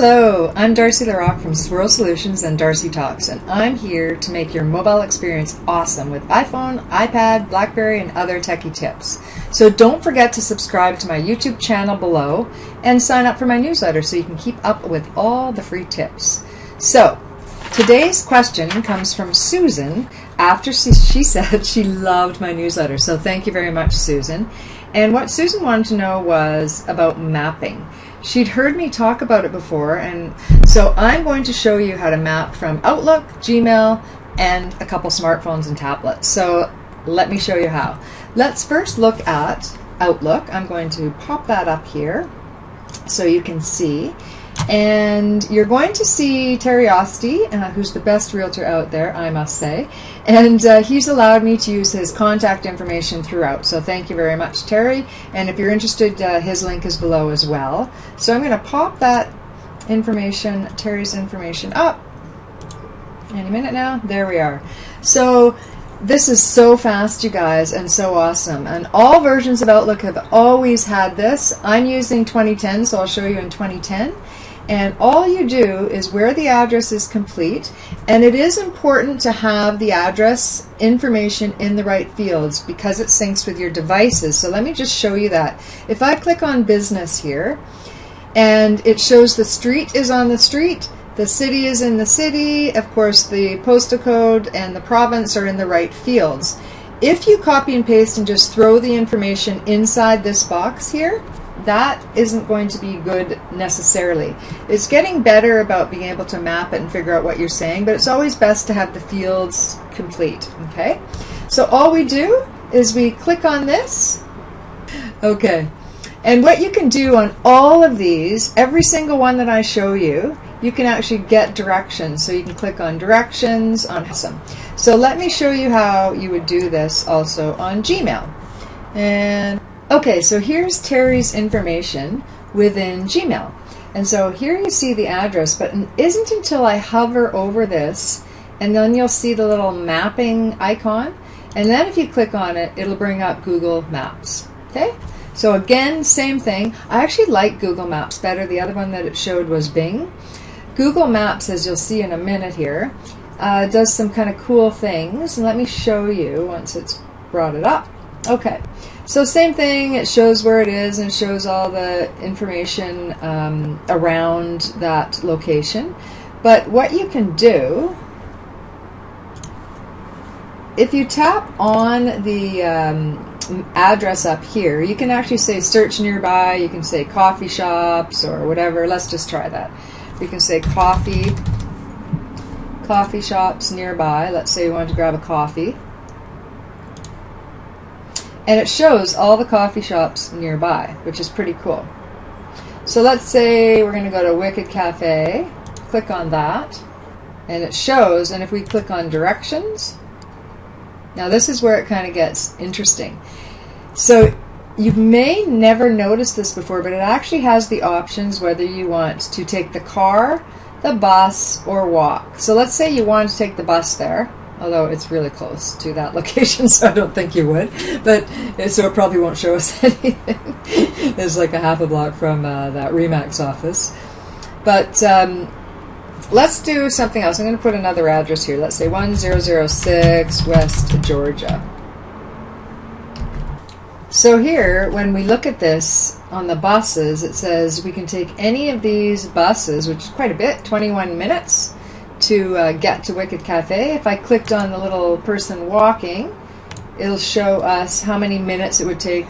Hello, I'm Darcy LaRock from Swirl Solutions and Darcy Talks, and I'm here to make your mobile experience awesome with iPhone, iPad, BlackBerry, and other techie tips. So don't forget to subscribe to my YouTube channel below and sign up for my newsletter so you can keep up with all the free tips. So today's question comes from Susan after she said she loved my newsletter. So thank you very much, Susan. And what Susan wanted to know was about mapping. She'd heard me talk about it before, and so I'm going to show you how to map from Outlook, Gmail, and a couple smartphones and tablets. So let me show you how. Let's first look at Outlook. I'm going to pop that up here so you can see. And you're going to see Terry OSTI, who's the best realtor out there, I must say. And he's allowed me to use his contact information throughout. So thank you very much, Terry. And if you're interested, his link is below as well. So I'm going to pop that information, Terry's information, up. Any minute now. There we are. So this is so fast, you guys, and so awesome. And all versions of Outlook have always had this. I'm using 2010, so I'll show you in 2010. And all you do is where the address is complete, and it is important to have the address information in the right fields because it syncs with your devices. So let me just show you that. If I click on business here, and it shows the street is on the street, the city is in the city, of course the postal code and the province are in the right fields. If you copy and paste and just throw the information inside this box here, that isn't going to be good necessarily. It's getting better about being able to map it and figure out what you're saying, but it's always best to have the fields complete. Okay, so all we do is we click on this. Okay, and what you can do on all of these, every single one that I show you, you can actually get directions. So you can click on directions on Awesome. So let me show you how you would do this also on Gmail. And okay, so here's Terry's information within Gmail. And so here you see the address, but it isn't until I hover over this, and then you'll see the little mapping icon. And then if you click on it, it'll bring up Google Maps. Okay? So again, same thing. I actually like Google Maps better. The other one that it showed was Bing. Google Maps, as you'll see in a minute here, does some kind of cool things. And let me show you once it's brought it up. Okay. So same thing, it shows where it is and it shows all the information around that location. But what you can do, if you tap on the address up here, you can actually say search nearby, you can say coffee shops or whatever. Let's just try that. We can say coffee shops nearby. Let's say you want to grab a coffee. And it shows all the coffee shops nearby, which is pretty cool. So let's say we're going to go to Wicked Cafe, click on that, and it shows, and if we click on directions, now this is where it kind of gets interesting. So you may never noticed this before, but it actually has the options whether you want to take the car, the bus, or walk. So let's say you want to take the bus there. Although it's really close to that location, so I don't think you would. But so it probably won't show us anything. It's like a half a block from that Remax office. But let's do something else. I'm going to put another address here. Let's say 1006 West Georgia. So here, when we look at this on the buses, it says we can take any of these buses, which is quite a bit, 21 minutes. To get to Wicked Cafe. If I clicked on the little person walking, it'll show us how many minutes it would take,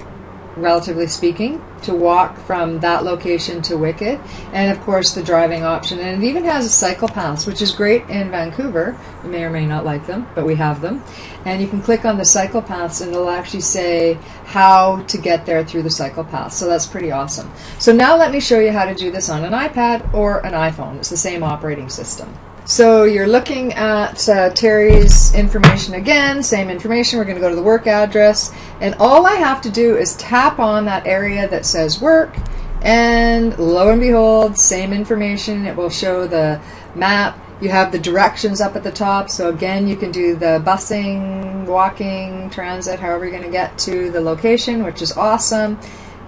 relatively speaking, to walk from that location to Wicked, and of course the driving option. And it even has a cycle paths, which is great in Vancouver. You may or may not like them, but we have them. And you can click on the cycle paths and it'll actually say how to get there through the cycle path. So that's pretty awesome. So now let me show you how to do this on an iPad or an iPhone. It's the same operating system. So you're looking at Terry's information again, same information. We're going to go to the work address, and all I have to do is tap on that area that says work, and lo and behold, same information. It will show the map. You have the directions up at the top, so again you can do the busing, walking, transit, however you're going to get to the location, which is awesome.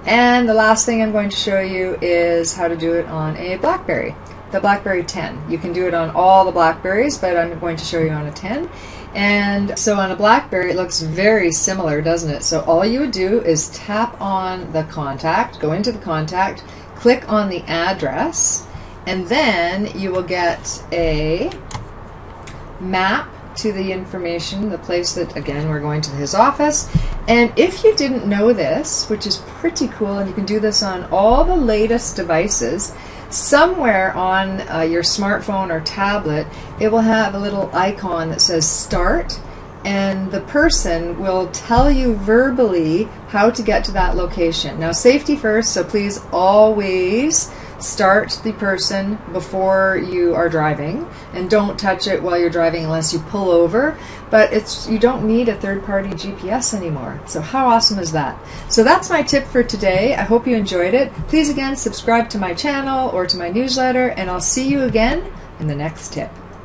And the last thing I'm going to show you is how to do it on a BlackBerry. the BlackBerry 10. You can do it on all the BlackBerries, but I'm going to show you on a 10. And so on a BlackBerry, it looks very similar, doesn't it? So all you would do is tap on the contact, go into the contact, click on the address, and then you will get a map to the information, the place that, again, we're going to his office. And if you didn't know this, which is pretty cool, and you can do this on all the latest devices, somewhere on your smartphone or tablet, it will have a little icon that says start, and the person will tell you verbally how to get to that location. Now, safety first, so please always start the person before you are driving, and don't touch it while you're driving unless you pull over. But you don't need a third-party GPS anymore. So how awesome is that? So that's my tip for today. I hope you enjoyed it. Please again subscribe to my channel or to my newsletter, and I'll see you again in the next tip.